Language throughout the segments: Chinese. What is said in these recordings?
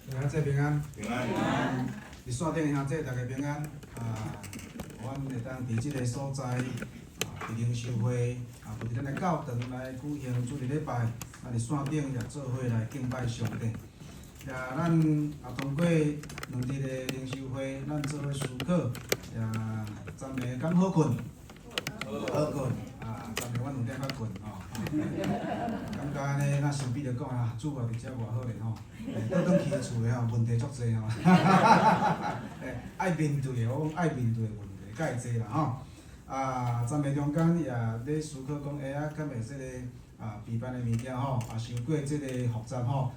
兄弟平安，平安。伫线顶兄弟大家平安。阮会当伫即个所在，伫灵修会，或伫咱的教堂来举行主日礼拜，伫线顶也做伙来敬拜上帝。也咱通过两日的灵修会，咱做伙思考，也昨暝敢好困？好困。昨暝阮2点较困吼。感觉安尼，咱身边着讲主啊，伫遮偌好咧吼。倒转去厝诶问题足济吼。爱面对诶，我讲爱面对诶问题，介济啦吼。昨暝中间也咧思考讲，敢会即个备办诶物件吼，伤过即个复杂吼，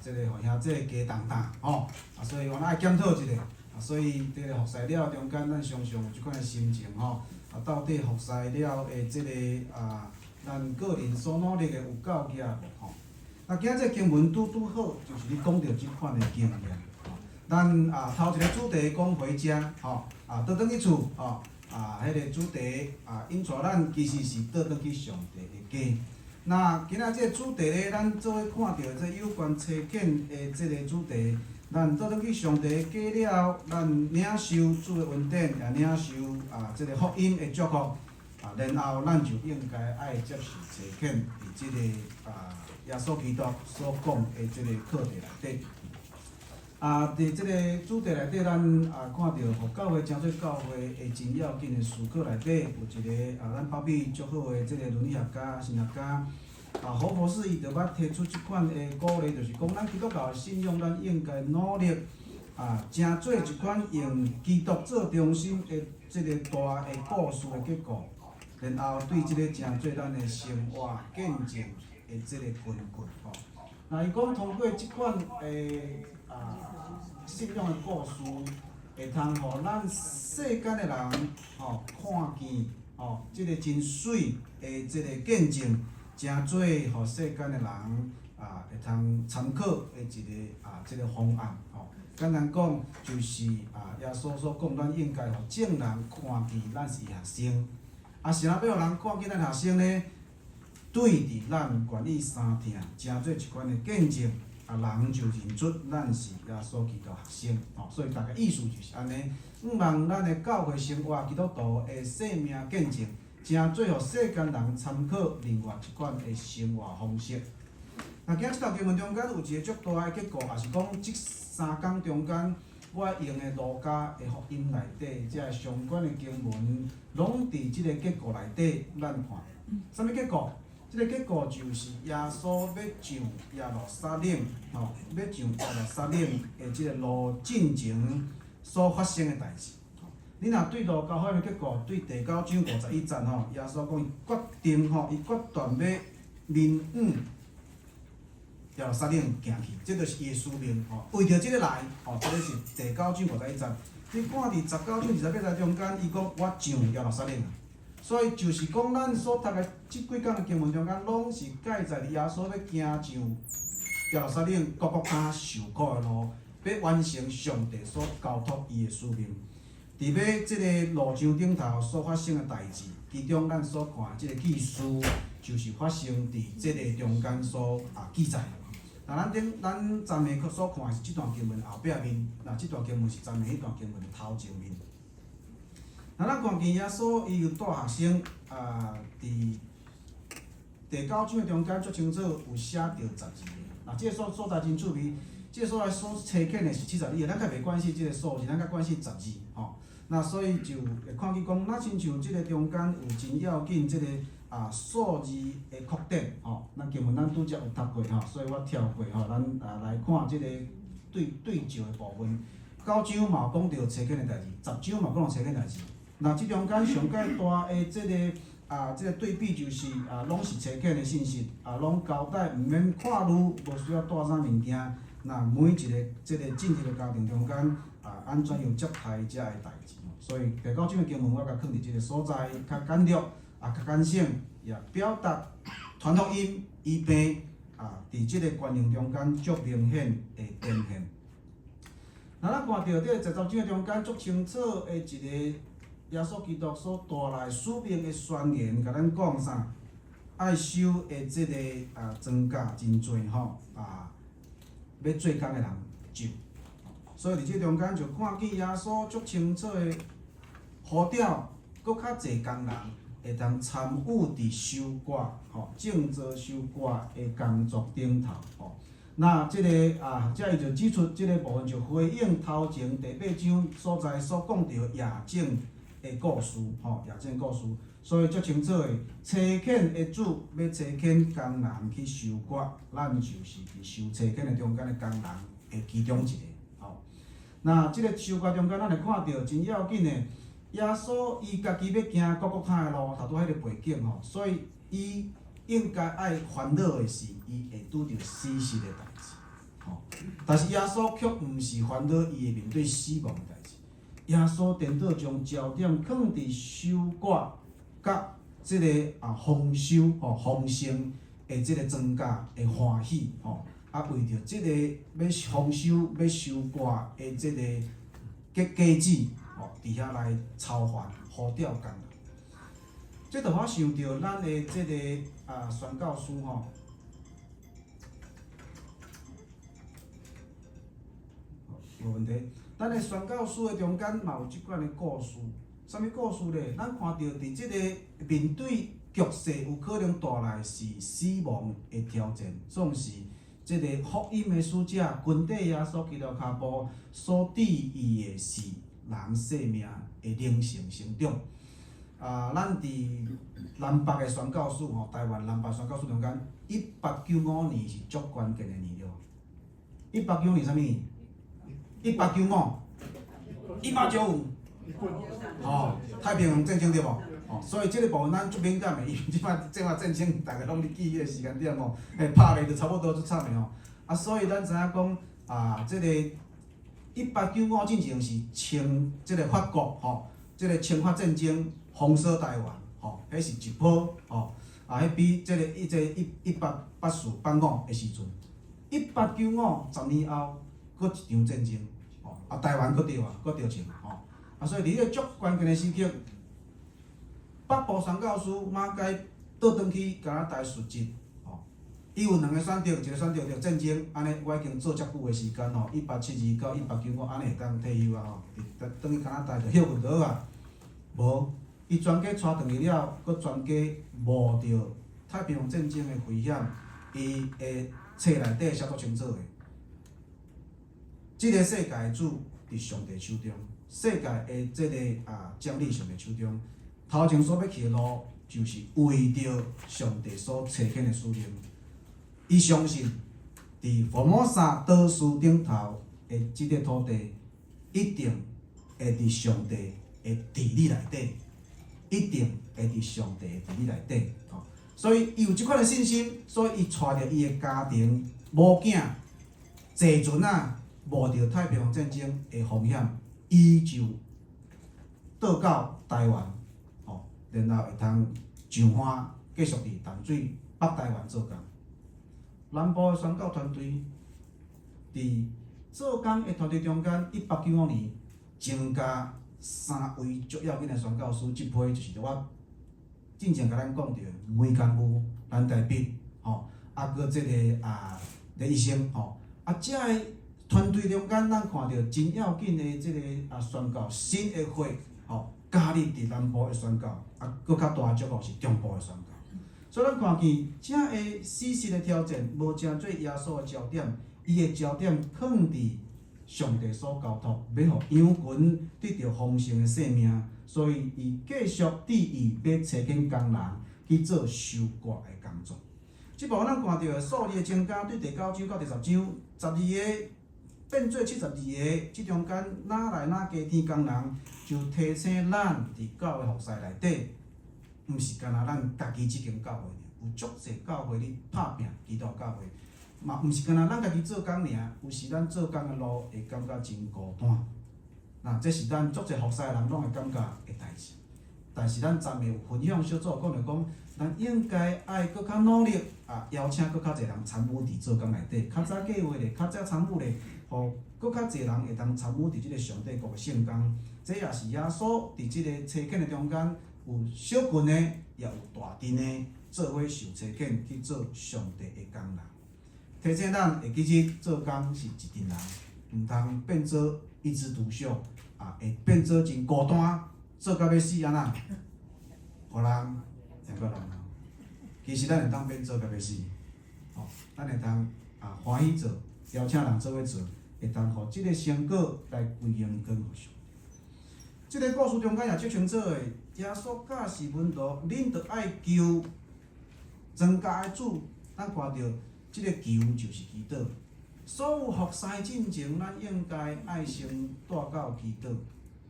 即个互兄弟加重担吼，所以我爱检讨一下。所以伫个服侍了中间，咱常常有即款诶心情吼。到底服侍了诶，即个咱个人所努力诶有够额无吼？今仔日经文拄好，就是你讲到即款诶经验。咱头一个主题讲回家吼，倒转去厝吼，迄个主题引带咱其实是倒转去上帝诶家。那今仔即个主题咧，咱做伙看到这有关初见诶即个主题。咱倒转去上帝家了，咱领受主的恩典，也领受即个福音的祝福，然后咱就应该爱接受初见伫即个耶稣基督所讲的即个课题内底。伫即个主题内底，咱看到互教会诚侪教会的真要紧的思考内底，有一个咱保庇足好的即个伦理学家、神学家。何博士伊就捌提出即款的鼓励，就是讲咱基督教的信仰，咱应该努力成做一款用基督做中心的即个大的故事的结果，然后对即个成做咱的生活见证的即个根据吼。那伊讲通过即款的信仰的故事，会通互咱世间的人看见即个真水的即个见证。诚做互世间的人会通参考的一个即个方案吼。简单讲，就是耶稣所讲，咱应该互众人看见咱是学生。啥要互人看见咱学生呢？对伫咱愿意相听，诚做一款的见证，人就认出咱是耶稣基督学生吼。所以大概意思就是安尼，望咱的教会生活基督徒的生命见证。诚做互世间人参考另外一款的生活方式。今即条经文中间有一个足大的结果，也是讲即3天中间，我用的路加的福音内底，即个相关的经文，拢伫即个结果内底，咱看。啥物结果？即个结果就是耶稣要上耶路撒冷，要上耶路撒冷的即个路进前所发生的代志。你若对路加福音的结果，对第9章51节耶稣讲伊决定伊决断要面向耶路撒冷行去，这就是耶稣命为着即个来这个是第9章51节。你看伫19章21节中间，伊讲我上耶路撒冷啊，所以就是讲咱所读的即几讲的经文中间，拢是盖在耶稣要行上耶路撒冷各国家受苦的路，要完成上帝所交托伊的使命。伫要即个路上顶头所发生的代志，其中咱所看即个记事，就是发生伫即个中间所记载。咱昨暝所看的是即段经文后壁面，即段经文是昨暝迄段经文的头前面。咱看见耶稣伊有带学生伫第9章的中间，足清楚有写着10字的。即个所在真趣味，即个所在所呈现的是72个，咱较袂关心即个数字，咱较关心10字吼。所以就会看见讲，亲像即个中间有真要紧即个数字的确定吼。咱经文咱拄则有读过吼，所以我跳过吼，咱来看即个对照的部分。9章嘛有讲到初见的代志，10章嘛讲到初见代志。即中间上介大的即个对比就是，拢是初见的信息，拢交代毋免看路，无需要带啥物件。每一个即个进入的家庭中间，安怎样接待遮个代志。所以第9章的经文，我甲放伫即个所在，较简略，较简省，也表达传福音、医病伫即个观念中间足明显的呈现。咱看到这10章的中间足清楚的一个耶稣基督所带来使命的宣言，甲咱讲啥？爱收的即个庄稼真多吼，要做工的人酒。所以伫即中间就看见耶稣足清楚的呼召，搁较侪工人会当参与伫收割、种植收割的工作顶头。那即遮伊就指出，即个部分就回应头前第8章所在所讲到野种的故事，野种故事。所以足清楚的，差遣的主要差遣工人去收割，咱就是伫收差遣的中间的工人的其中一个。那即个收割中间，咱会看到真要紧的，耶稣伊家己要行各各他的路，头拄迄个背景所以伊应该爱烦恼的是，伊会拄着死实的代志，但是耶稣却毋是烦恼伊会面对死亡的代志。耶稣颠倒将焦点放伫收割甲即个丰收丰盛的即个庄稼的欢喜为着即个要丰收要收割的即个果子伫遐来操烦呼召工人。这就我想到咱的即个宣教师无问题。咱的宣教书的中间嘛有即款的故事，啥物故事咧？咱看到伫即个面对局势有可能带来是死亡的挑战，总是即个福音的使者群体耶稣基督脚步所指意的是人生命的灵性成长。咱伫南北的宣教史台湾南北宣教史中间，1895年是足关键的年了。1895年啥物年？1895，1895，太平洋战争对无？所以即个部分咱足敏感的，因为即摆战争，大家拢伫记迄个时间点拍咧就差不多足惨的所以咱知影讲即个1895进前是清即个法国即个清法战争封锁台湾迄是一波迄比即个188485的时阵，189510年后。搁一场战争，台湾搁着情，所以伫迄个足关键的时刻，北部宣教师马偕倒转去加拿大述职，伊有2个选择，一个选择着战争，安尼我已经做遮久的时间1872到1895，安尼会当退休转去加拿大就休困就好啊。无，伊全家带转去了，搁全家冒着太平洋战争的危险，伊的册内底写足清楚的。即个世界的主伫上帝手中，世界的即个将伫上帝手中。头前所要去的路，就是为着上帝所差遣的使命。伊相信，伫佛摩萨岛屿顶头的即个土地，一定会伫上帝的治理内底，一定会伫上帝的治理内底。所以伊有即款的信心，所以伊带着伊的家庭、某囝、坐船冒着太平洋战争的风险，伊就倒到台湾，然后会通上岸，继续伫淡水北台湾做工。南部的宣教团队伫做工的团队中间，1895年增加3位足要紧的宣教师，即批就是我之前甲咱讲着梅干夫、蓝大笔，搁即个李医生，遮个团队中间，咱看到真要紧的即个宣教新的会，加入伫南部的宣教，搁较大祝福是中部的宣教。所以咱看见遮个死实的挑战，无成做耶稣的焦点，伊的焦点放伫上帝所交托，要互羊群得到丰盛的生命，所以伊继续旨意要找紧工人去做收割的工作。即部咱看到的数字的增加，对第9章到第10章，12个变做72个，即中间哪来哪加添工人，就提醒咱伫教会服侍内底，毋是干那咱家己即间教会尔，有足侪教会咧拍拼基督教会，嘛毋是干那咱家己做工尔，有时咱做工的路会感觉真孤单。那这是咱足侪服侍人拢会感觉的代志。但是咱昨暝有分享小组讲着讲，咱应该爱搁较努力邀请搁较侪人参与伫做工内底，较早计划咧，较早参与咧，互搁较侪人会当参与伫即个上帝国的圣工。这也是耶稣伫即个差遣的中间，有小群的，也有大阵的，做伙受差遣去做上帝的工人。提醒咱会记日做工是一阵人，毋通变做一枝独秀，会变做真孤单，做到要死安那，互人两个人哦。其实咱会当变做到要死，咱会当欢喜做，邀请人做伙做，会当互即个成果来归荣光互上。即个故事中间也足清楚的，耶稣教示门徒，恁着爱求庄稼的主，咱看到即个求就是祈祷。所有服侍进前，咱应该爱先带到祈祷。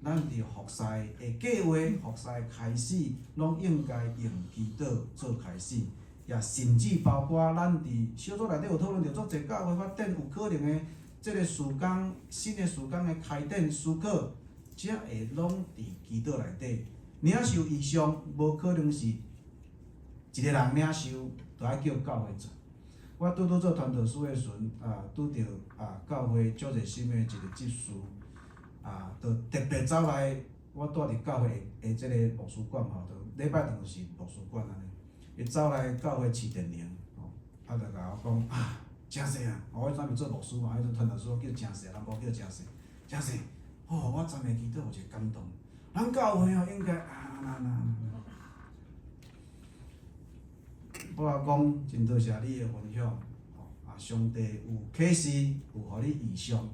咱伫服侍的计划、服侍开始，拢应该用祈祷做开始。也甚至包括咱伫小组内底有讨论到足侪教会发展有可能的即个事工、新的事工的开展思考，才会拢伫祈祷内底。领受异象，无可能是一个人领受，就爱叫教会做。我拄做传道书的时阵，拄着教会足热心的一个执事，就特别走来，我住伫教会的即个牧师馆吼，就礼拜堂就是牧师馆安尼，伊走来教会试电铃，就甲我讲真细啊！我迄阵物做牧师嘛，迄阵传道书叫真细，人无叫真细，真细。我昨暝祈祷有一个感动，咱教会应该我也讲真多谢你的分享，上帝有启示，有互你异象，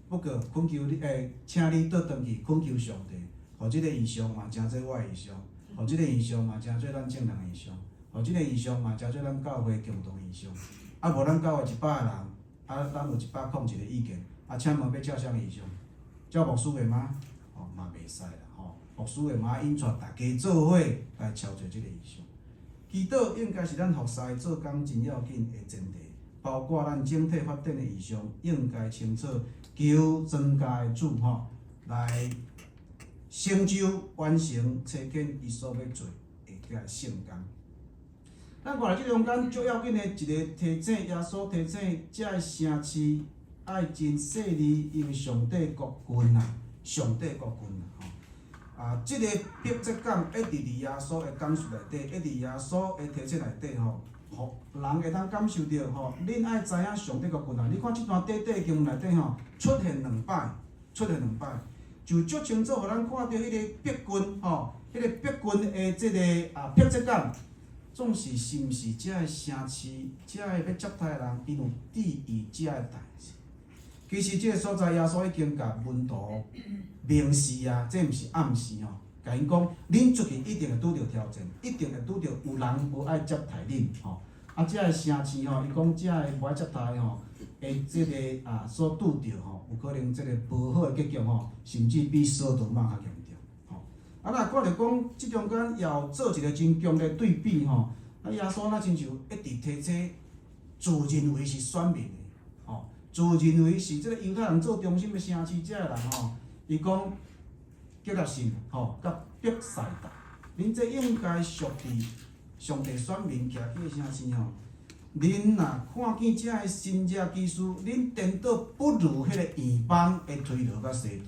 不过恳求你请你倒转去恳求上帝，互即个异象嘛，诚做我的异象，互即个异象嘛，诚做咱正人的异象，互即个异象嘛，诚做咱教会共同的异象。无咱教会100个人，咱有101个意见，请问要照啥异象？照牧师的吗？嘛袂使啦，牧师的嘛引出大家做伙来超越即个异象。祈祷应该是咱服侍做工真要紧的前提，包括咱整体发展的意向，应该清楚求庄稼的主来成就完成车建伊所要做的个圣工。咱看来即中间最要紧的一个提醒，耶稣提醒遮个城市爱真细腻，因为上帝国君上帝国君即个迫切感一直伫耶稣的讲述内底，一直耶稣的提醒内底互人会当感受到恁爱知影上帝国君你看即段短短经文内底出现2摆，就足清楚互咱看到迄个迫君迄个迫君的即个迫切感，总是是毋是遮个城市、遮个要接待的人，因有注意遮个代志。其实即个所在，耶稣已经甲门徒明示这毋是暗示甲因讲，恁出去一定会拄着挑战，一定会拄着有人无爱接待恁遮个城市伊讲遮个无爱接待的即个所拄着有可能即个无好的结局甚至比索多玛较严重若看着讲，即中间也有做一个真强烈对比耶稣那亲像一直提醒，自认为是选民的。自认为是即个犹太人做中心的城市，遮个人伊讲吉拉信甲伯赛大，恁这应该属伫上帝选民徛起的城市恁若看见遮个新者基师，恁颠倒不如迄个异邦的推罗甲西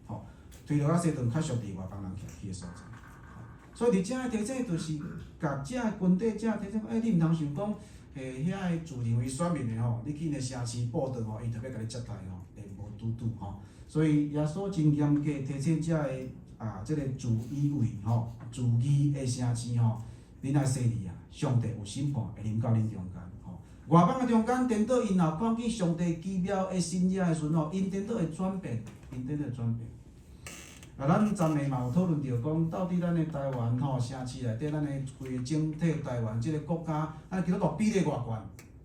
顿，推罗甲西顿较属伫外邦人徛起的所在。所以伫遮个提醒就是甲遮个军队遮提醒讲，你毋通想讲。遐个自认为选民的你去个城市报道伊特别甲你接待会无拄。所以耶稣真严格提醒遮个即个自以为自义的城市恁爱细腻上帝有审判会临到恁中间外邦的中间，颠倒因若看见上帝奇妙的新者的时阵因颠倒会转变，咱昨暝嘛有讨论到讲，到底咱的台湾城市内底，咱的规个整体台湾即个国家，咱基督徒比例偌悬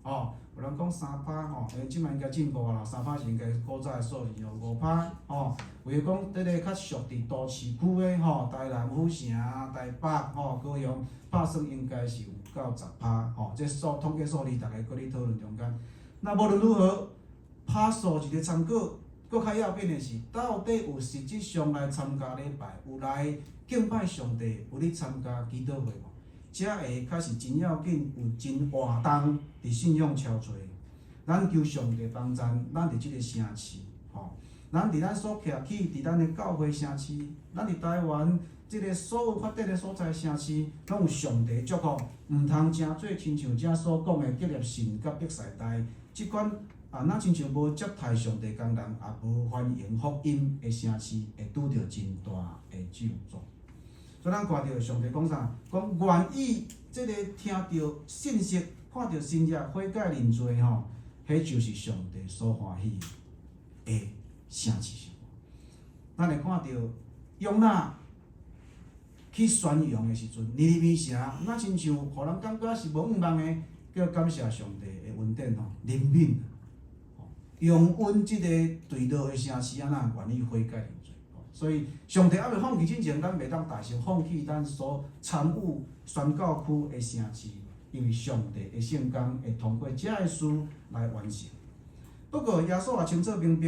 有人讲3%即摆应该进步啦，3%是应该古早的数字5%为讲迄个较属伫都市区的台南府城、台北高雄，拍算应该是有到10%这统计数字，大家搁咧讨论中间。那无论如何，拍数一个参考。搁较要紧的是，到底有实质上来参加礼拜，有来敬拜上帝，有咧参加祈祷会无？才会开始真要紧，有真活动伫信仰超找。咱求上帝帮助，咱伫即个城市，咱伫咱所徛起，伫咱的教会城市，咱伫台湾即个所有发展的所在城市，拢有上帝祝福，毋通诚做亲像遮所讲的吉列信甲伯赛大即款咱亲像无接待上帝工人，也无欢迎福音的城市，会拄着真大的咒诅。所以咱看到上帝讲啥？讲愿意即个听到信息、看到新约悔改认罪吼，迄就是上帝所欢喜的城市。咱会看到约拿去宣扬的时阵，尼尼微城，咱亲像互人感觉是无愿望的，叫感谢上帝的恩典吼，怜悯，用阮即个对落的城市，咱愿意悔改认罪。所以上帝还未放弃之前，咱袂当大声放弃咱所参与宣教区的城市，因为上帝的圣工会通过遮个事来完成。不过耶稣也清楚明白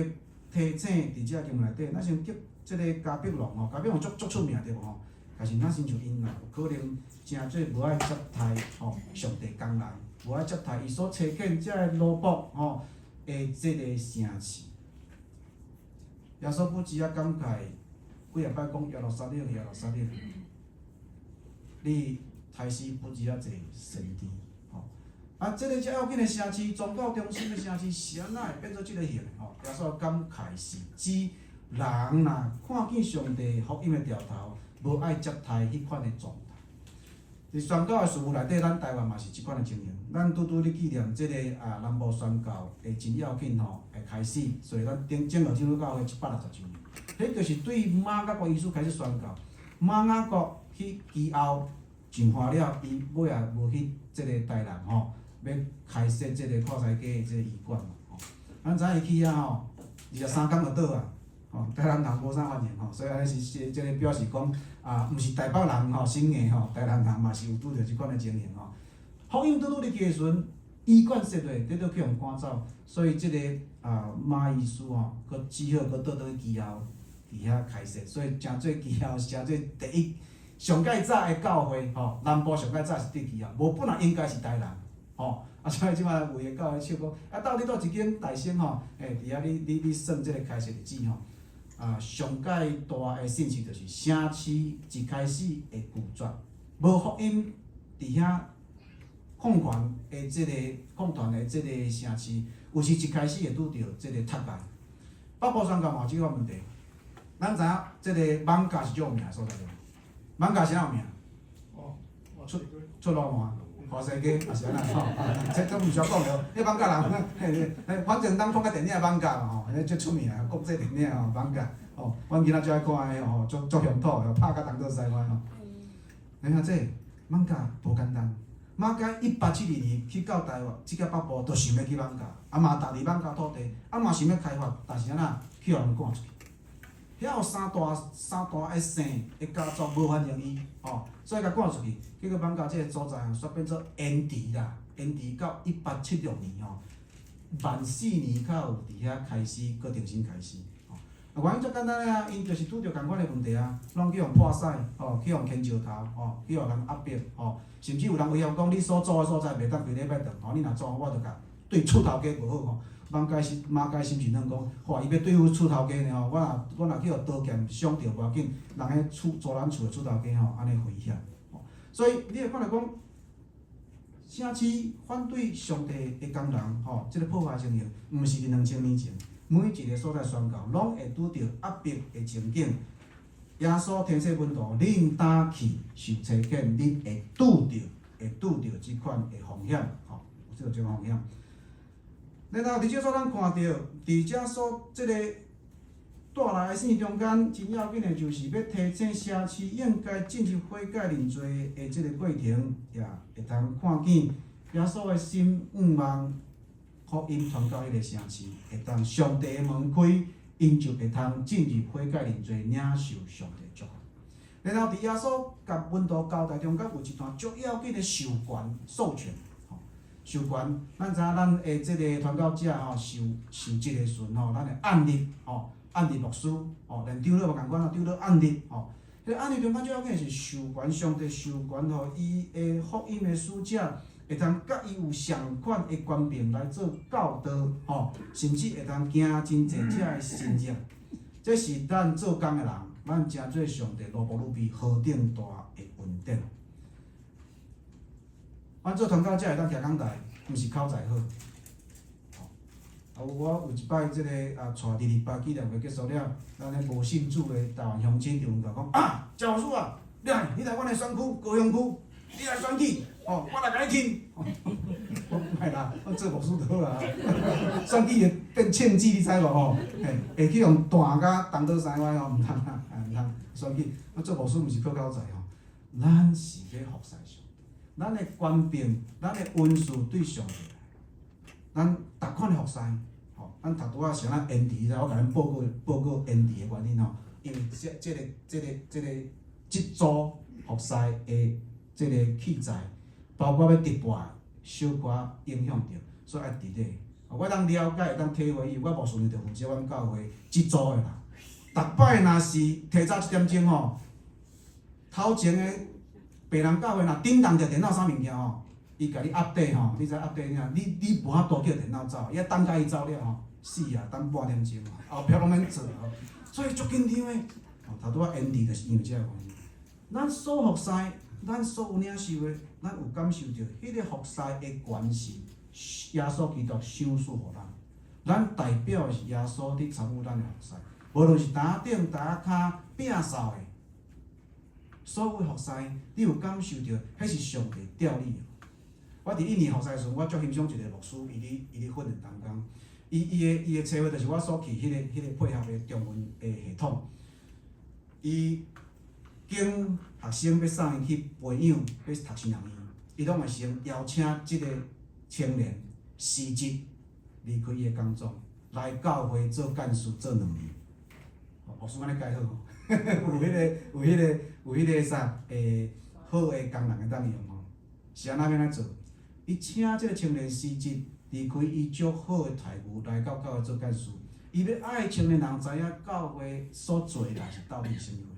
提醒伫遮经文内底，咱先记即个加百农吼，加百农足出名对无吼？但是咱亲像因啦，有可能真做无爱接待吼上帝工人，无爱接待伊所找见遮个奴仆吼的即个城市。耶稣不只啊感慨，几啊摆讲耶路撒冷，耶路撒冷，你开始不只啊坐神殿，吼即个遮要紧的城市，宗教中心的城市，是安怎会变做即个形？吼，耶稣感慨是指人若看见上帝福音的条头，无爱接待迄款的状态。伫宣教的事务内底，咱台湾嘛是即款的情形。咱拄咧纪念即个南部宣教会真要紧吼，会开始，所以咱整个基督教会160周年。迄就是对马雅国医师开始宣教，马雅国去其后净化了，伊尾也无去即个台南吼，要开设即个靠西街即个医馆嘛吼。咱知影伊去遐吼，23天就倒啊。吼，台南人无啥欢迎吼，所以安尼是即个表示讲毋是台北人吼，省的吼，台南人嘛是有拄着即款的情形吼。福音拄入入去的时阵，医馆设落，得去互赶走，所以即个马医师吼，佮只好佮倒转去其后伫遐开设，所以诚做其后是诚做第一上介早的教会吼，南部上介早是伫其后，无本来应该是台南吼。所以即摆有诶教会笑讲，到底倒一间大省吼，伫遐你算即个开设日子吼。上界大诶信息就是城市一开始会拒绝，无福音伫遐控权诶，即个控团诶，即个城市，有时一开始会拄着即个窒碍。北部宣教嘛有即个问题，咱知影即个艋舺是最有名诶所在对无？艋舺啥有名？出罗马。华西街也是安尼吼，这毋需要讲了。迄艋舺人，反正咱看个电影艋舺嘛吼，迄最出名啊，国际电影吼艋舺吼，阮囡仔最爱看诶吼，足乡土吼，拍甲当做西湾吼。你看这艋舺无简单，艋舺1872年去到台湾，即个北部都想要去艋舺，嘛踏入艋舺土地，嘛想要开发，但是安那去互人赶出去。遐有三大会生的家族无欢迎伊，吼，所以甲赶出去。结果艋舺即个所在煞变做延迟啦，延迟到1876年吼，万4年较有伫遐开始，搁重新开始。原因足简单诶啊，因就是拄着共款诶问题啊，拢去互破屎，吼，去互牵石头，吼，去互人压迫，吼，甚至有人威胁讲你所住诶所在袂当规礼拜堂，吼，你若做我就甲对厝头家无好吼。艋舺心情软讲，哇！伊要对付厝头家呢吼，我若去互刀剑伤着无要紧，人诶租咱厝诶厝头家吼，安尼危险。所以你会看到讲，城市反对上帝诶工人吼，即个破坏情形，毋是伫2000年前，每一个所在宣教，拢会拄着压迫诶情景。耶稣天说门徒，恁担去受差遣，恁会拄着即款诶风险，吼，有即个风险。然后伫即所咱看到，伫遮所即个带来诶圣中间，真要紧诶，就是要提醒城市应该进入悔改认罪诶即个过程，也会通看见耶稣诶心愿望，福音传到迄个城市，会当上帝诶门开，因就会通进入悔改认罪，领受上帝祝福。然后伫耶稣甲门徒交代中间有一段足要紧诶授权授权。授权，咱知影咱诶即个传教者吼，受即个时阵吼，咱诶按立吼，按立牧师吼，连长老嘛共款啊，长老按立吼。迄个按立中间最要紧诶是授权，上帝授权互伊诶福音诶使者，会通甲伊有相款诶权柄来做教导吼，甚至会通行真济遮诶神迹。这是咱做工诶人，咱诚做上帝罗布鲁比何等大诶恩典。咱做传教者会当徛讲台，毋是口才好，我有一摆即个带228纪念会结束了，咱咧无信主的台湾乡亲就问我讲啊，赵老师啊，你来阮的选区高雄区，你来选举，我来甲你听。我莫啦，我做牧师就好啊。选举会变枪击，你知无吼？会去用弹甲东倒西歪吼，毋通啊，毋通选举。我做牧师毋是靠口才吼，咱是要服侍上帝，咱的官兵，咱的恩赐对上帝。咱逐款的服侍，吼，咱读拄仔像咱恩慈，我甲恁报告恩慈的原因吼，因为这组服侍的这个器材，包括要直播，小可影响着，所以爱伫咧。我当了解，当体会伊，我无顺利着负责阮教会这组的啦。逐摆若是提早1点钟吼，头前的别人教会若叮当着电脑啥物件吼。伊甲你 update 吼，你知 update 啥？你无法度叫电脑走，伊等甲伊走了吼，死啊！等半点钟，后壁拢免做吼，所以足紧张诶。头拄仔演示就是因为这个原因。咱所服侍，咱所有领受诶，咱有感受到迄个服侍诶关系，耶稣基督赏赐互咱，咱代表是耶稣伫参与咱诶服侍，无论是担顶、担骹、摒扫诶，所有服侍，你有感受到，迄是上帝调你。我伫印尼服侍时，我足欣赏一个牧师，伊咧训练同工。伊的策划就是我所去迄个配合的中文的系统。伊经学生要送伊去培养，要读新人院，伊拢会先邀请即个青年辞职离开伊的工作，来教会做干事做2年。牧师安尼介好吼，有迄个啥好的工人会当用吼，是安怎要来做？伊请即个青年辞职，离开伊足好的待遇，来到教会做干事。伊要爱青年人知影教会所做代是到底是啥物货。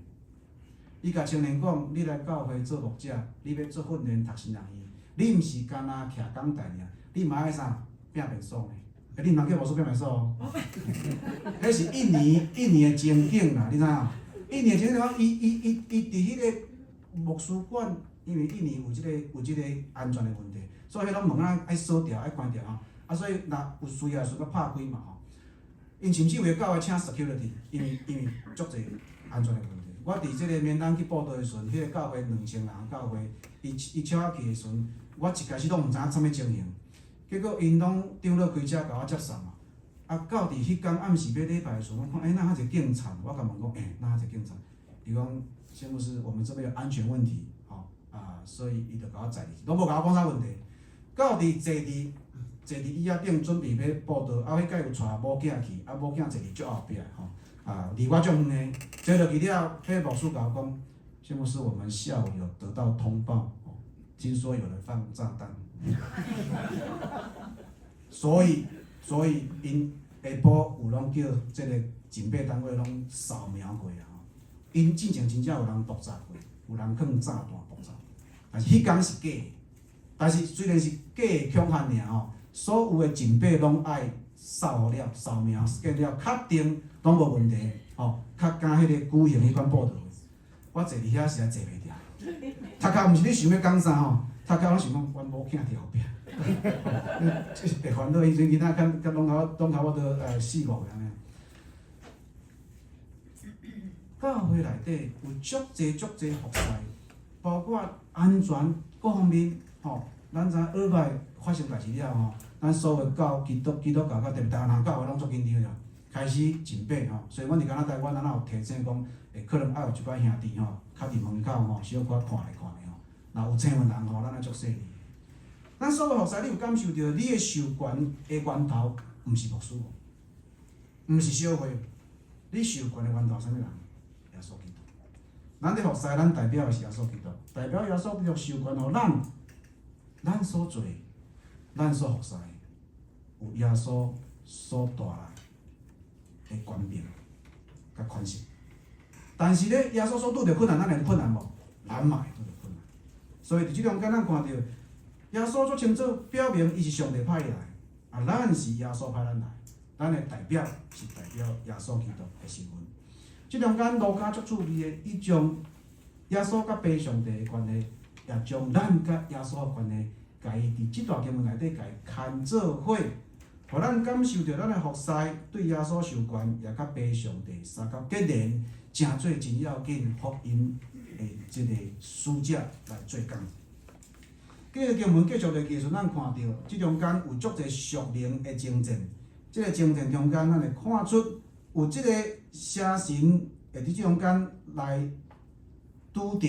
伊甲青年讲：你来教会做牧者，你要做训练、读新人院，你毋是干那徛讲台尔，你嘛爱啥拼便所的。你毋通叫牧师拼便所哦。迄是印尼的情景啦，你知影？印尼的情景讲，伊伫迄个牧师馆，因为印尼有即个安全的问题。所以迄拢门仔爱锁掉、爱关掉吼，所以若有需要的时阵，拍开嘛吼。因甚至为教会请 security， 因为足侪安全的问题。我伫即个缅甸去报道的时阵，迄个教会2000人教会，伊请我去的时阵，我一开始拢毋知影怎物情形，结果因拢长老开车甲我接送嘛。到伫迄天暗时要礼拜的时阵，我看哪一个警察，我甲问讲哪一个警察？伊讲谢牧师，我们这边有安全问题，所以伊就甲我载入去，拢无甲我讲啥问题。到伫坐伫椅仔顶准备要报道，迄个有带某囝去，某囝坐伫足后壁吼，离我足远的。坐落去了，迄个牧师甲我讲，谢牧师，我们下午有得到通报，听说有人放炸弹，所以因下晡有拢叫即个警备单位拢扫描过啊，因之前真正有人毒炸过，有人放炸弹毒炸，但是迄天是假的。但是虽然是假的恐吓尔吼，所有的警备拢爱扫了、扫描、scan 了，确定拢无问题吼，较敢迄个举行迄款报道。我坐伫遐实在坐袂牢，头壳毋是你想要讲啥吼，头壳我想讲，阮某囝伫后壁，会烦恼，迄阵囡仔甲拢甲我都4、5个安尼。教会内底有足侪服侍，包括安全各方面。咱知耳摆发生代志了吼，咱所有基督教特别台湾人教会拢足紧张了，开始警备吼，所以阮伫敢若台湾，咱也有提醒讲，可能爱有一寡兄弟吼，徛伫门口吼，小可看咧吼，若有青云人吼，咱爱足细腻。咱所有服侍，你有感受到你的受权的源头，毋是牧师，毋是小会，你受权的源头啥物人？耶稣基督。咱伫服侍，咱代表的是耶稣基督，代表耶稣基督授权互咱所做，咱所服侍，有耶稣所带来的权柄甲权势。但是咧，耶稣所拄着困难，咱会困难无？咱嘛会拄着困难。所以伫即中间，咱看到耶稣足清楚表明，伊是上帝派来，咱是耶稣派咱来，咱的代表是代表耶稣基督的身份。即中间，路加足趣味的，伊将耶稣甲爸上帝的关系。也将咱甲耶稣的关系，甲伊伫即段经文内底，甲伊牵做伙，互咱感受到咱的服侍对耶稣受关，也甲爬上第三角结连，诚做真要紧福音的即个使者来做工。继续经文继续落去时，咱看到即中间有足侪属灵的征战。即个征战中间，咱会看出有即个邪神会伫即中间来拄着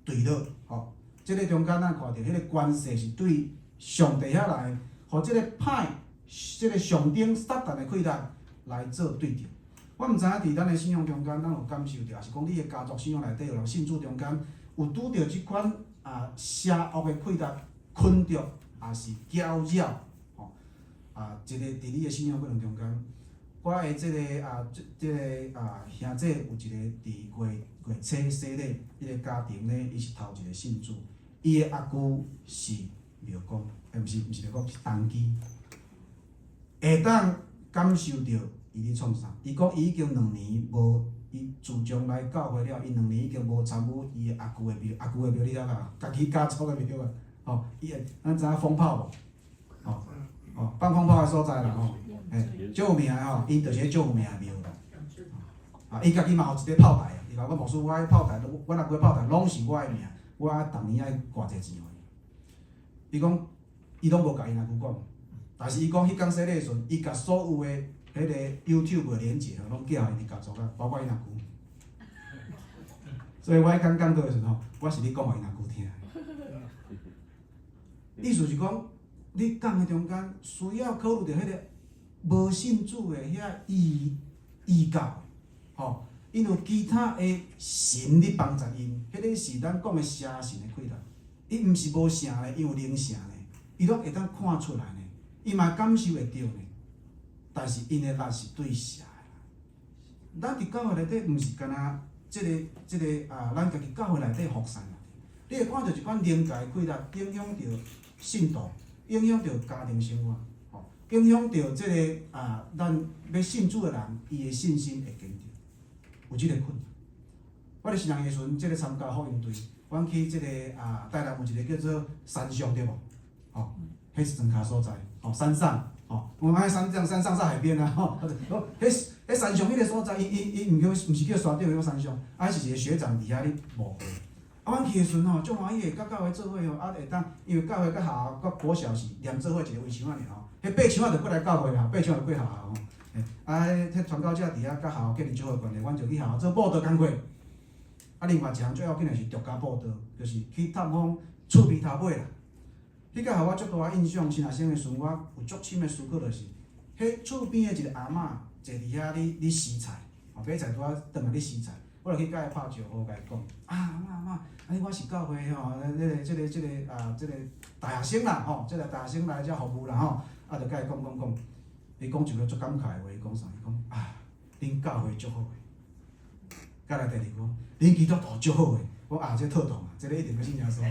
对落，吼。即个中间咱看到迄个关系是对上帝遐来，互即个歹、即个上顶撒旦的溃烂来做对着。我毋知影伫咱的信仰中间，咱有感受着，还是讲你的家族信仰内底有人信主中间有拄着即款邪恶的溃烂困着，也是搅扰，吼一个伫你的信仰过程中间，我的即个兄弟有一个伫月初生日，伊个家庭呢，伊是头一个信主，伊的阿舅是庙公，毋是庙公，是东基，会当感受着伊咧创啥？伊讲伊已经2年无，伊自从来教会了，伊2年已经无参与伊的阿舅的庙，阿舅的庙你了解？家己家族的庙啊，吼，伊会，咱知影风炮无？吼，放风炮的所在啦，吼，嘿，足有名的吼，伊就是迄足有名的庙啦。伊家己嘛有一个炮台啊，伊讲我牧师，我迄炮台，我若买炮台，拢是我的名，我逐年爱挂者钱互伊。伊讲，伊拢无甲因阿舅讲，但是伊讲迄天生日的时阵，伊甲所有的迄个 YouTube 的连结拢寄互因家族啊，包括因阿舅。所以我迄天讲到的时阵吼，我是咧讲互因阿舅听。意思是讲，你讲的中间需要考虑到迄个无信主的遐异教，吼，因有其他的神咧帮助因，迄个是咱讲的邪神的溃烂。伊毋是无啥咧，伊有灵性咧，伊拢会当看出来呢，伊嘛感受会着呢。但是因的力是对邪的。咱伫教会内底，毋是干那即个咱家己教会内底服侍啦。你会看到一款灵界溃烂，影响着信徒，影响着家庭生活，吼，影响着即个咱要信主的人，伊的信心会坚定。有即个困难。我伫新人的时阵，即个参加福音队，阮去即个台南有一个叫做山上对无？吼，迄是庄卡所在，吼，山上，吼，我们山上是海边啊，吼，迄山上迄个所在，伊毋是叫山顶，叫山上，是一个学长伫遐咧牧会。阮去的时阵吼，足欢喜的，甲教会做伙吼，会当，因为教会甲学校、甲国小是连做伙一个围墙仔尔吼，迄八墙仔就过来教会啦，八墙就过学校吼。迄传教者伫遐甲学校建立足好关系，阮就去学校做报道工作。另外一项最要紧的是独家报道，就是去探访厝边头尾啦。迄个互我足大印象，新学生的时阵，我有足深的思考，就是迄厝边的一个阿嬷坐伫遐咧洗菜，买菜拄仔转来咧洗菜，我就去甲伊拍招呼，甲伊讲阿嬷，我是教会吼，即个大学生啦吼，即个大学生来遮服务啦吼，就甲伊讲，伊讲一个足感慨的话，伊讲啥？伊讲恁教会足好诶。甲来第二句，恁基督徒足好诶。我这套动啊，这个一定要信耶稣。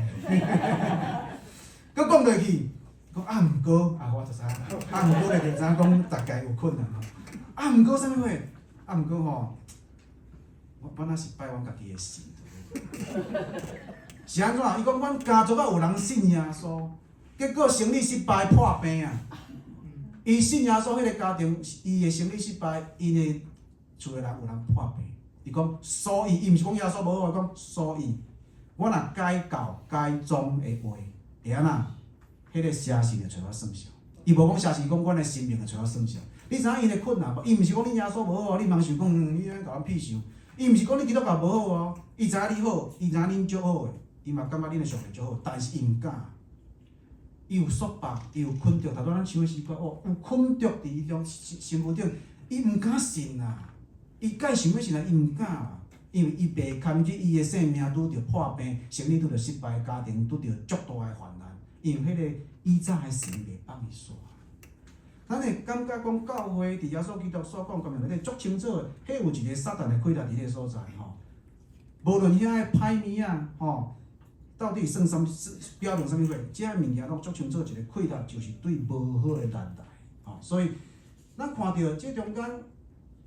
佮讲落去，讲毋过，我就知影，毋过就知影讲大家有困难吼。毋过啥物话？毋过吼，我本来是拜阮家己诶神。是安怎？伊讲阮家族有人信耶稣，结果生理失败破病啊。伊信耶稣迄个家庭，伊的生理失败，因的厝诶人有人破病。伊讲，所以伊毋是讲耶稣无好，伊讲所以，我若改教改宗的话，会安那？迄个邪神会找我算账。伊无讲邪神，讲阮的生命会找我算账。你知影伊的困难无？伊毋是讲恁耶稣无好哦，你茫想讲，你安甲阮屁想。伊毋是讲恁基督教无好哦，伊知影你好，伊知影恁足好诶，伊嘛感觉恁的上帝足好，但是伊毋敢。伊有束缚，伊有困着，头拄咱唱的诗歌哦，有困着伫伊种身躯顶，伊毋敢信啊。伊介想要信啊，伊毋敢啊，因为伊袂堪去伊的性命拄着破病，生理拄着失败，家庭拄着足大的患难，因为迄个以早的神袂放伊煞。咱会感觉讲教会伫耶稣基督所讲观念内底足清楚的，迄有一个撒旦的溃烂伫迄个所在吼。无论遐的歹物仔吼，到底算啥物标准啥物货，遮物件拢足清楚一个溃烂，就是对无好的年代吼。所以咱看到这中间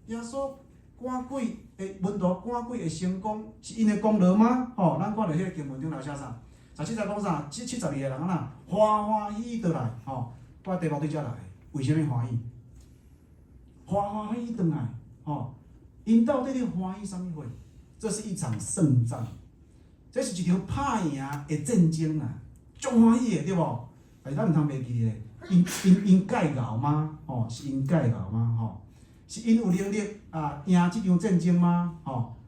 耶稣赶鬼的门徒赶鬼的成功，是因的功劳吗？吼，咱看到迄个经文中头写啥？17节讲啥？72个人啊，欢欢喜喜倒来，吼，我题目对遮来，为什么欢喜？欢喜转来，因到底咧欢喜啥物货？这是一场胜战，这是一场拍赢的战争啊！足欢喜的对无？但是咱毋通袂记咧，因介熬吗？是因介熬吗？是因有能力赢即场战争吗？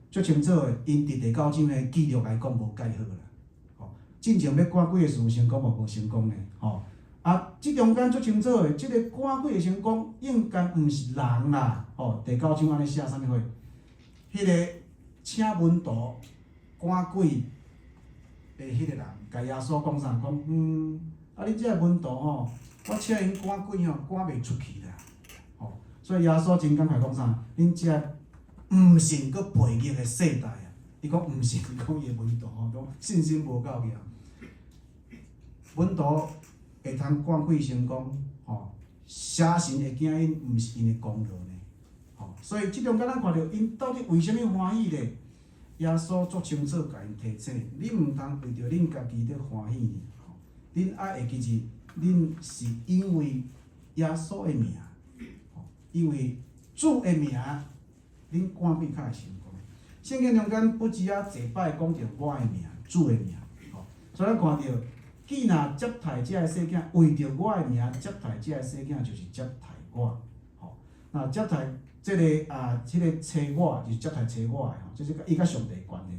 足清楚的，因伫第9章的记录来讲无介好啦。进前要赶几个事成功无成功咧？即中间足清楚的，即个赶鬼的成功应该毋是人啦。第9章安尼写啥物货？迄个请门徒赶鬼的迄个人，甲耶稣讲啥？讲你即个门徒我请因赶鬼赶袂出去啦。所以耶稣真感慨讲啥？恁即个毋信佫悖逆的世代啊！伊讲毋信，伊讲伊的门徒讲信心无够强。门徒会通赶鬼成功，写神会惊因，毋是因的功劳呢。所以即中间咱看到因到底为虾米欢喜咧？耶稣足清楚甲因提醒，你毋通为着恁家己咧欢喜呢。恁爱会记住，恁是因为耶稣的名，因为主的名，恁赶鬼较会成功。圣经中间不止坐摆讲着我的名，主的名，所以咱看到。既若接待这个细囝，为着我的名接待这个细囝，就是接待我。那接待即个即个找我，就是接待找我的这是伊甲上帝关系。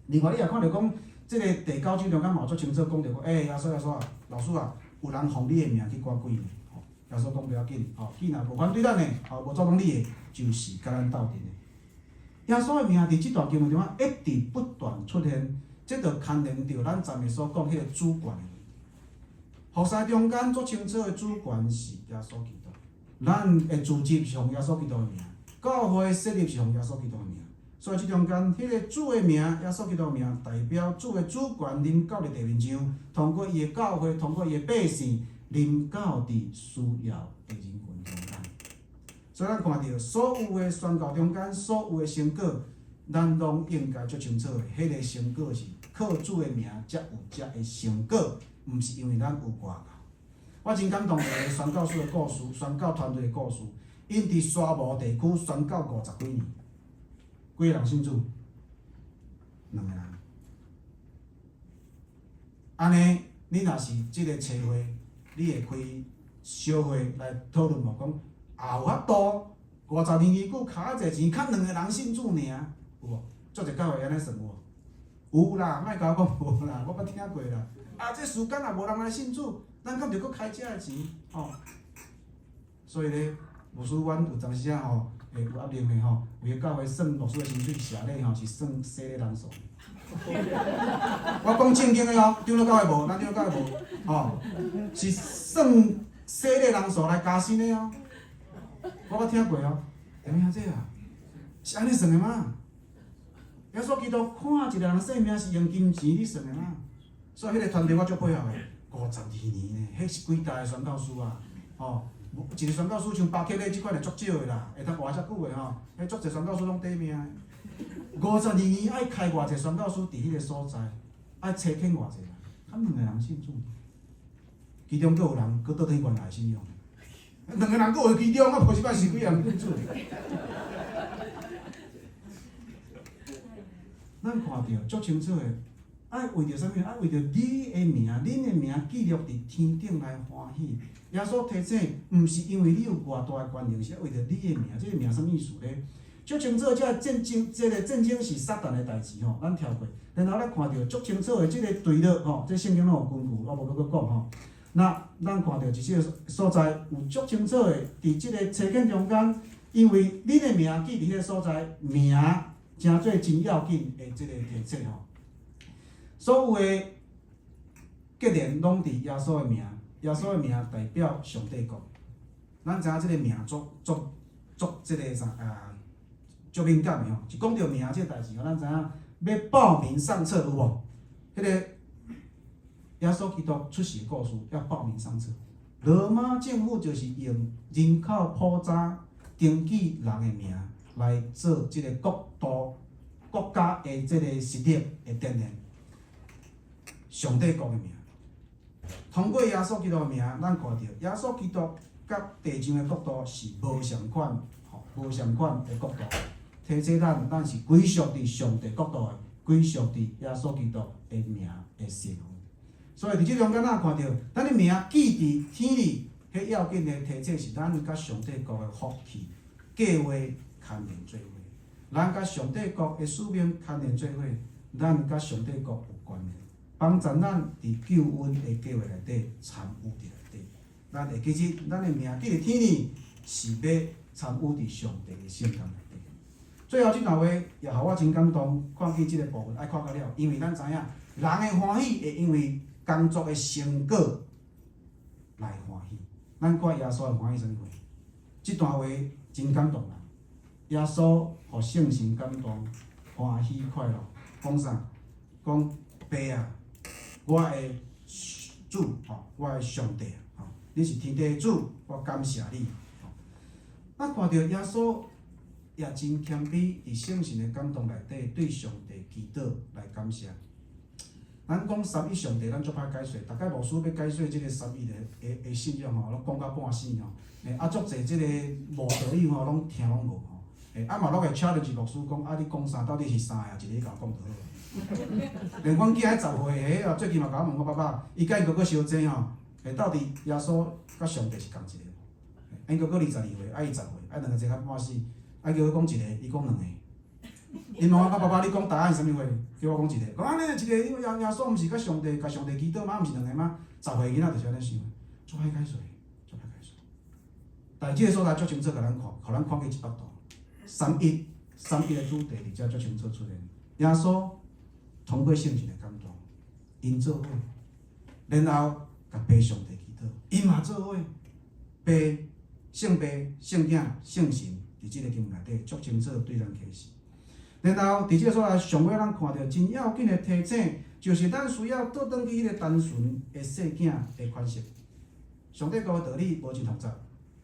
另外，你也看到讲，即个第9章中间嘛足清楚讲着讲，耶稣老师啊，有人奉你的名去赶鬼呢。耶稣讲不要紧，既若无反对咱的，无阻挡你的，就是甲咱斗阵的。耶稣的名伫即段经文中一直不断出现。这就牵连到咱昨日所讲迄个主权的问题。服侍中间足清楚的主权是耶稣基督，咱的组织是奉耶稣基督的名，教会设立是奉耶稣基督的名。所以即中间迄个主的名，耶稣基督的名，代表主的主权临到伫地面上，通过伊的教会，通过伊的百姓，临到伫需要的人群中间。所以咱看到所有的宣告中间，所有的成果，咱拢应该足清楚的，迄个成果是。靠主的名才有这个成果，毋是因为咱有外教。我真感动一个宣教师的故事，宣教团队的故事。因伫沙漠地区宣教50几年，几个人信主？2个人。安尼，你若是即个社会，你会开小会来讨论无？讲有法度50年期久，卡侪钱，较2个人信主尔，有无？做一教会安尼算有？有啦，莫甲我讲无啦，我捌听过啦。这时间也无人来信主，咱敢着搁开遮个钱所以咧，牧师阮有当时会有压力的为了教会算牧师的薪水社咧是算洗咧人数。我讲正经的长老教会无，咱长老教会无是算洗咧人数来加薪的我捌听过有影这是安尼算的吗？耶稣基督看一个人性命是用金钱，你算的吗？所以迄个团队我足配合的，52年呢，迄是几代的宣教师啊，一个宣教师像巴克咧，即款的足少的啦，会当活遮久的迄足侪宣教师拢短命的。52年爱开偌济宣教师伫迄个所在，爱找欠偌济人，较2个人信主，其中佫有人佫倒转原来信仰，2个人佫有其中抱一摆是几人信主。咱看到足清楚的，爱为着啥物？爱为着你的名，恁的名记录伫天顶来欢喜。耶稣提醒，毋是因为你有偌大的权力，是为着你的名。这个名啥物意思咧？足清楚，这个战争，这个战争是撒旦的代志咱跳过。然后咱看到足清楚的这个对了这圣经拢有根据，我无搁讲那咱看到一些所在有足清楚的，伫这个册卷中间，因为恁的名记伫迄个所在，名。诚做真要紧的即个提醒所有的结连拢伫耶稣的名，耶稣的名代表上帝国。咱知影即个名足即个足敏感的一讲到名即个代志咱知影要报名上册有无？迄个耶稣基督出世的故事要报名上册。罗马政府就是用人口普查登记人的名。来做即个国家的即个实力的展现，上帝国的名，通过耶稣基督的名，咱看到耶稣基督甲地上的国度是无相款，无相款的国度。提醒咱是归属伫上帝国度的，归属伫耶稣基督的名的圣父。所以伫即中间，咱看到咱的名记伫天里，迄要紧的提醒是咱甲上帝国的福气计划牵连做伙。咱甲上帝国的使命牵连做伙，咱甲上帝国有关系，帮助咱伫救恩的计划内底参与伫内底。咱会记住，咱的名记伫天里，是要参与伫上帝的圣工内底。最后即段话也互我真感动，看见即个部分爱看到了，因为咱知影，人的欢喜会因为工作的成果来欢喜。咱看耶稣的欢喜啥物话？即段话真感动人。耶稣互圣神感动，欢喜快乐。讲啥？讲爸啊，我的主我的上帝你是天地的主，我感谢你。咱看到耶稣也真谦卑，伫圣神的感动内底，对上帝祈祷来感谢。咱讲三一上帝，咱足歹解说。大概牧师要解说即个三一的信仰拢讲到半死足侪即个无道友拢听拢无嘛拢会 challenge 牧师讲，你讲啥到底是啥呀？一个甲我讲就好。连阮囝迄10岁最近嘛甲我问我爸爸，伊甲因哥哥相争到底耶稣甲上帝是共一个无？因哥哥22岁，伊10岁，两个一较半死。叫我讲一个，伊讲2个。因问我爸爸，你讲答案是啥物话？叫我讲一个。讲安尼一个，因为耶稣毋是甲上帝祈祷吗？毋是2个吗？10岁囡仔就是安尼想的，足歹解说，足歹解说。但即个所在足清楚，甲咱看，互咱看见一幅图。三一的主题伫遮足清楚出现。耶稣通过圣神的感动，因做伙，然后甲爸上帝祈祷，因嘛做伙，爸、圣爸、圣子、圣神。伫即个经文内底足清楚对咱启示，然后伫即个所在上尾咱看到真要紧的提醒，就是咱需要倒转去迄个单纯的细囝的款式。上帝国的道理无真复杂，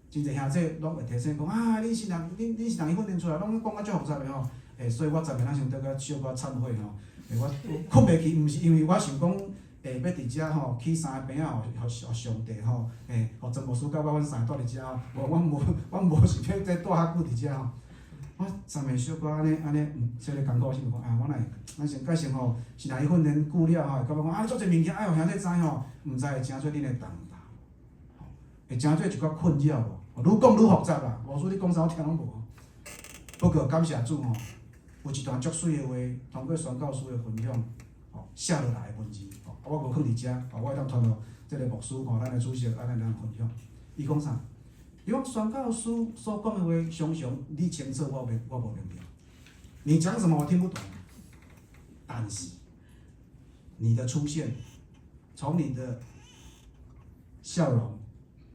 真侪兄弟拢会提醒讲恁是人，恁是人伊训练出来，拢讲啊足复杂的所以我昨暝咱想倒个小可忏悔我困袂去，毋是因为我想讲要伫遮起3个边互上帝互曾牧师甲阮3个住伫遮阮无是要再住较久伫遮我昨暝小可安尼，即个艰苦心讲我来，咱先解释是人伊训练久了会感觉讲足侪物件爱互兄弟知毋知会诚做恁的重担，会诚做一寡困扰愈讲愈复杂啦。无说你讲啥我听拢无。不过感谢主有一段足水的话，通过宣教师的分享写落来的文字我无放伫遮我会当传互即个牧师咱的主席安尼咱分享。伊讲啥？伊讲宣教师所讲的话，常常你清楚，我无明白。你讲什么我听不懂，但是你的出现，从你的笑容，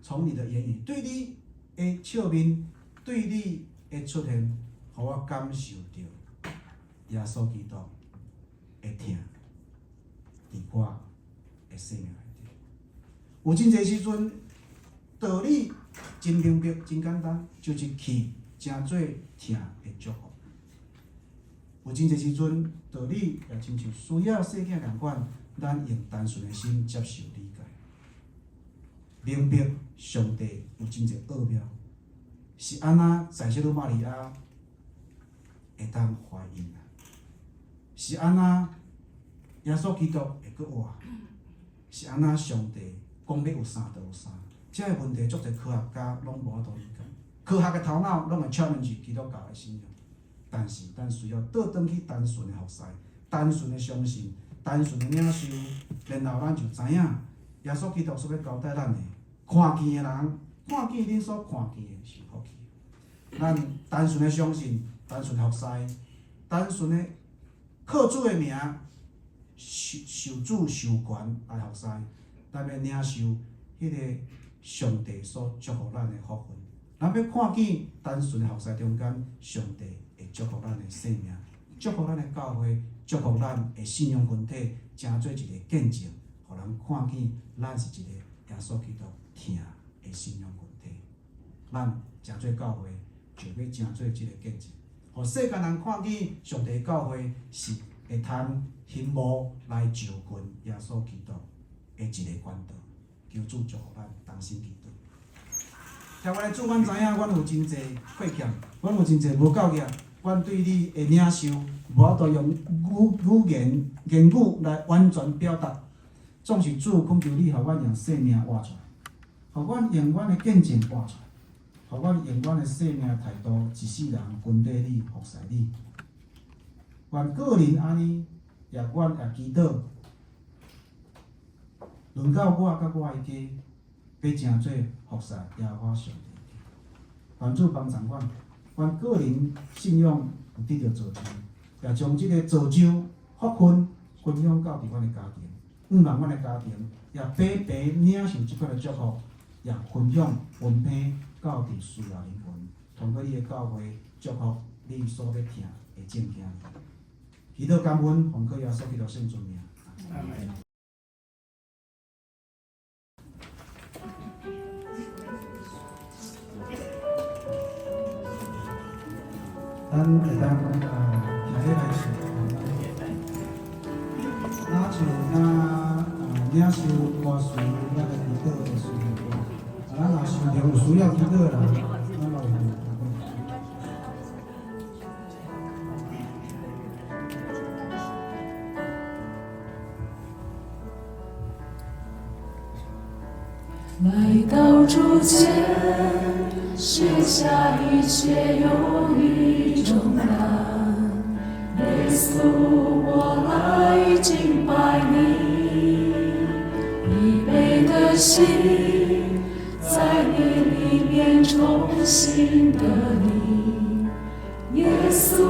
从你的言语，对你的笑面，对你的出现，互我感受到耶稣基督的疼。伫我的生命内底，有真侪时阵，道理真明白、真简单，就是去诚做疼的祝福。有真侪时阵，道理也亲像需要细囝共款，咱用单纯的心接受理解，明白上帝有真侪奥妙，是安那在西鲁玛利亚会当怀孕是安那。耶稣基督会阁活，是安那上帝讲要有啥就有啥。这个问题足侪科学家拢无法度理解，科学的头脑拢会 challenge 基督教的信仰。但是咱需要倒转去单纯的服侍，单纯的相信，单纯的领受，然后咱就知影耶稣基督所要交代咱的，看见的人，看见恁所看见的是福气。咱单纯的相信，单纯服侍，单纯的靠主的名。受主受权来服侍，咱要领受迄个上帝所祝福咱的福分。咱要看见单纯的服侍中间，上帝会祝福咱的生命，祝福咱的教会，祝福咱的信仰群体，成做一个见证，互人看见咱是一个耶稣基督疼的信仰群体。咱成做教会，就要成做一个见证，互世间人看见上帝教会是会通兴慕来就近耶稣基督的一个管道。求主祝福咱，同心祈祷。听阮的主，阮知影阮有真济缺欠，阮有真济无够额，阮对你的领受无法度用言语来完全表达。总是主，恳求你，互阮用生命活出来，互阮用阮的见证活出来，互阮用阮的生命态度，一世人跟缀你，服侍你。愿个人安尼，也阮也祈祷，轮到我甲我的家，要成做服侍耶和华上帝。愿主帮助阮，阮个人信仰有得到造就，也将即个造就福分分享到伫阮的家庭，希望阮的家庭也白白领受即款的祝福，也分享分配到伫需要灵魂，通过你的教会祝福你所要听的正经。祈祷感恩，奉靠耶稣基督圣尊名。阿门。咱会当直接开始，那像领受歌词，咱个祈祷的时候，咱若想着有需要祈祷的人，咱就会。来到主前，卸下一切忧虑重担。耶稣，我来敬拜你，预备的心在你里面重新得力。耶稣，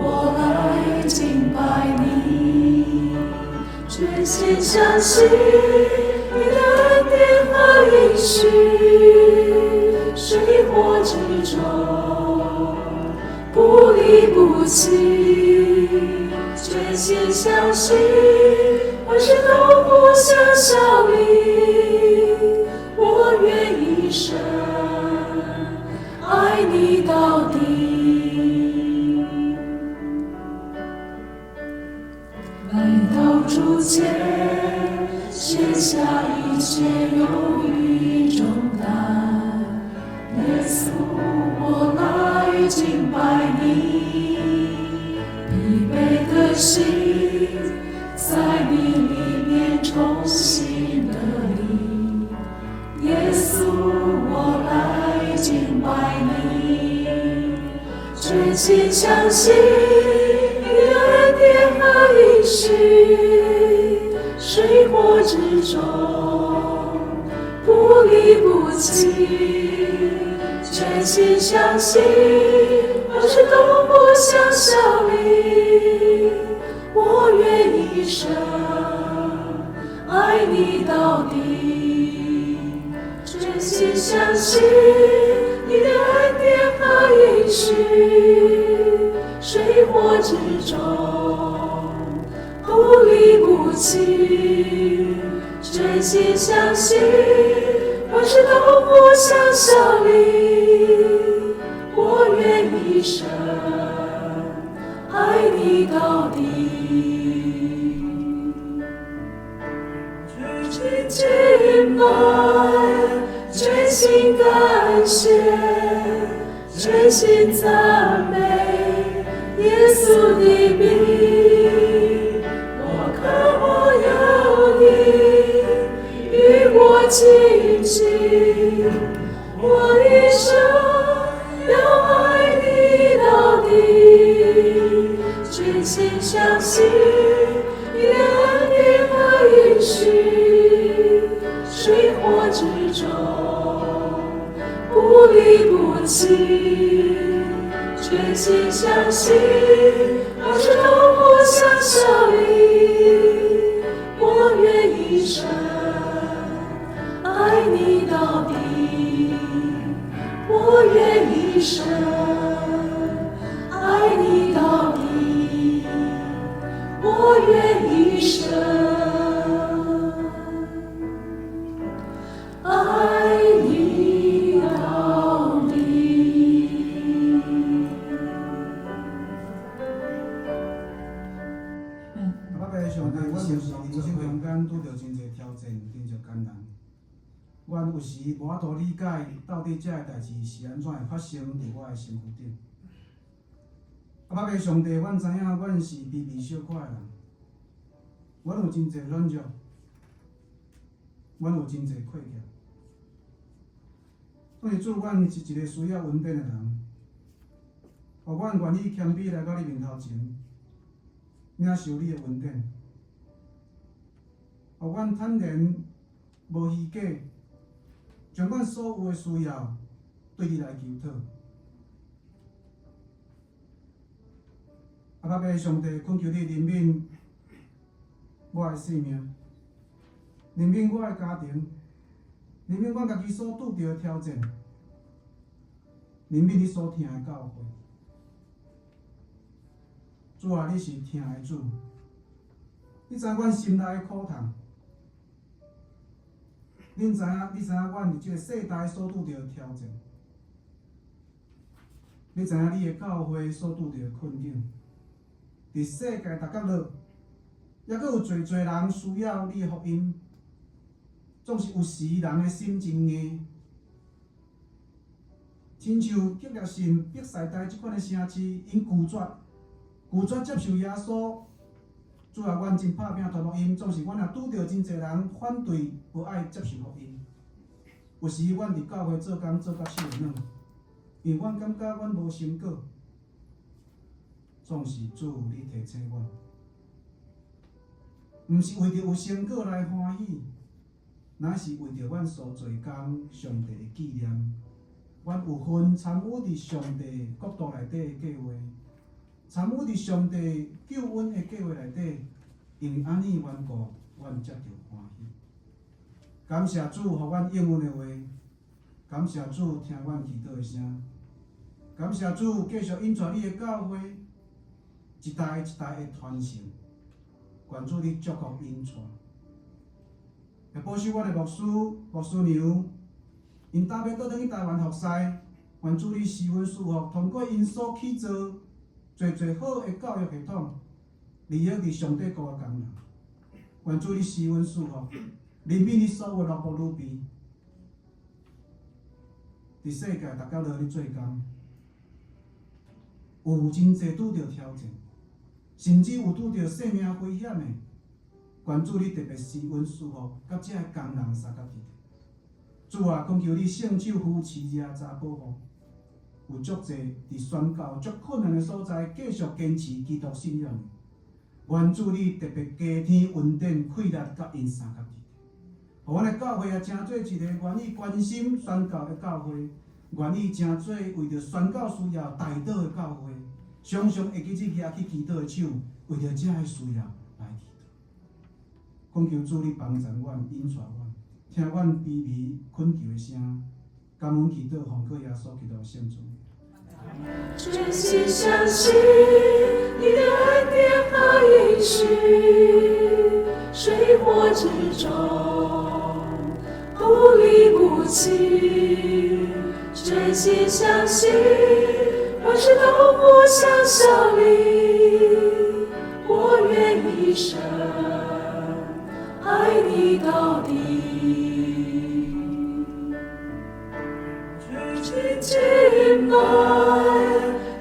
我来敬拜你，全心相信你的恩典和应许，水火之中不离不弃，全心相信万事都不相效力，我愿一生爱你到底。来到主前，卸下一切忧虑重担。耶稣，我来敬拜你，预备的心在你里面重新得力。耶稣，我来敬拜你，全心相信你的恩典和应许，水火之中不离不弃，全心相信万事都不相效力，我愿一生爱你到底，全心相信你的恩典和应许，水火之中不离不弃，全心相信万事都不相效力，我愿一生爱你到底。全心敬拜，全心感谢，全心赞美耶稣的名。我渴望有你与我亲近，我一生要爱你到底，全心相信你的恩典和应许，水火之中不离不弃，全心相信万事都不相效力，我愿一生爱你到底，我愿一生爱你到底，我愿一生爱你到底。阿爸爸上帝，我就是人生中间拄着真侪挑战，真侪艰难。阮有时无法度理解，到底遮个代志是安怎会发生伫我的身躯顶。啊，捌个上帝，阮知影阮是微微小可的人，阮有真侪软弱，阮有真侪缺欠。所以主，阮是一个需要稳定的人，互阮愿意谦卑来到你面头前，领受你的恩典，互阮坦然无虚假，将阮所有的需要对你来求讨。啊，捌个上帝，恳求你怜悯我的生命，怜悯我的家庭，怜悯我家己所拄着的挑战，怜悯你所听的教诲。主啊，你是听的主，你知阮心内的苦痛，你知影阮伫即个世代所拄着的挑战，你知影你的教会所拄着的困境。伫世界逐角落，抑阁有侪人需要你的福音，总是有时人的心真硬，亲像吉列神、伯赛大即款的城市，因拒绝接受耶稣。主啊，阮真拍拼传福音，总是阮也拄着真侪人反对，无爱接受福音。有时阮伫教会做工做甲手软，因为阮感觉阮无成果。总是主你提醒阮，毋是为着有成果来欢喜，乃是为着阮所做工上帝的纪念。阮有份参与伫上帝国度内底的计划，参与伫上帝救恩的计划内底，因为安尼缘故，阮才着欢喜。感谢主，互阮应允的话；感谢主，听阮祈祷的声；感谢主，继续引带你的教会。一代一代的传承，愿主你祝福引带，也保守阮的牧师、牧师娘，因搭要倒转去台湾服侍，愿主你施恩赐福，通过因所起造侪好的教育系统，利益伫上帝国的工人。愿主你施恩赐福，怜悯你所有的落仆女婢，伫世界逐角落咧做工，有真侪拄着挑战。甚至有拄着生命危险的，愿主你特别施恩赐福，甲遮个工人三角地。主啊，恳求你圣手扶持遮查保护，有足侪伫宣教足困难的所在，继续坚持基督信仰的。愿主你特别加添恩典气力，甲因三角地。互阮的教会也成做一个愿意关心宣教的教会，愿意成做为着宣教需要代祷的教会。常常会记起举起祈祷的手，为着遮个需要来祈祷。恳求主你帮助阮、引带阮，听阮卑微恳求的声，感恩祈祷，奉靠耶稣基督的圣主。真心相信你的恩典和应许，水火之中不离不弃。真心相信万事都互相效力，我愿一生爱你到底。真心敬拜，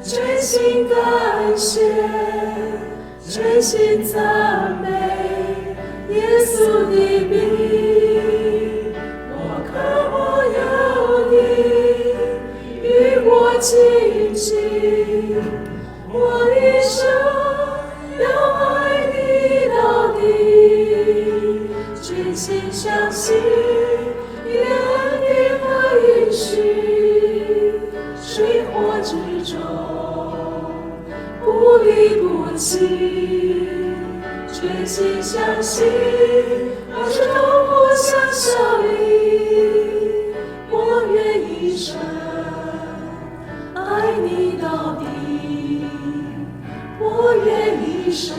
真心感谢，真心赞美耶稣的名。我渴望有你与我亲近，我一生要爱你到底。真心相信你的恩典和应许，水火之中不离不弃。真心相信万事都互相效力，我愿一生爱你到底，我愿一生